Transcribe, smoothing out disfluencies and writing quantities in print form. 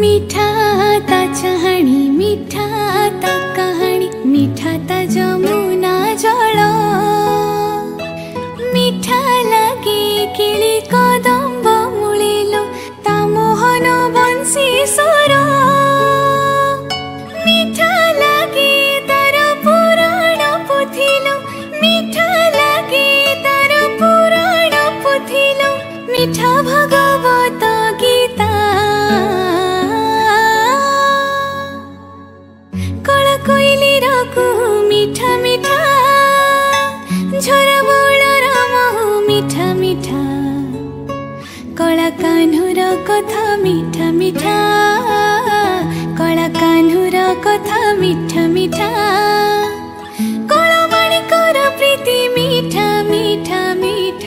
मीठा ता चाहणी मीठा ता कहानी मीठा ता जमुना जल मीठा लगे किली कदम्ब मुळिलो ता मोहन बंशी स्वर मीठा लगे तार पुराण पुथिलो मीठा लगे तार पुराण पुथिलो मीठा भगवत गीता कला कोइली रकु मीठा मीठा झरा बोलर महु मीठा मीठा कला कान्हुर कथा मीठा मीठा कला कान्हुर कथा मीठा मीठा कला माणिकर प्रीति मीठा मीठा मीठा।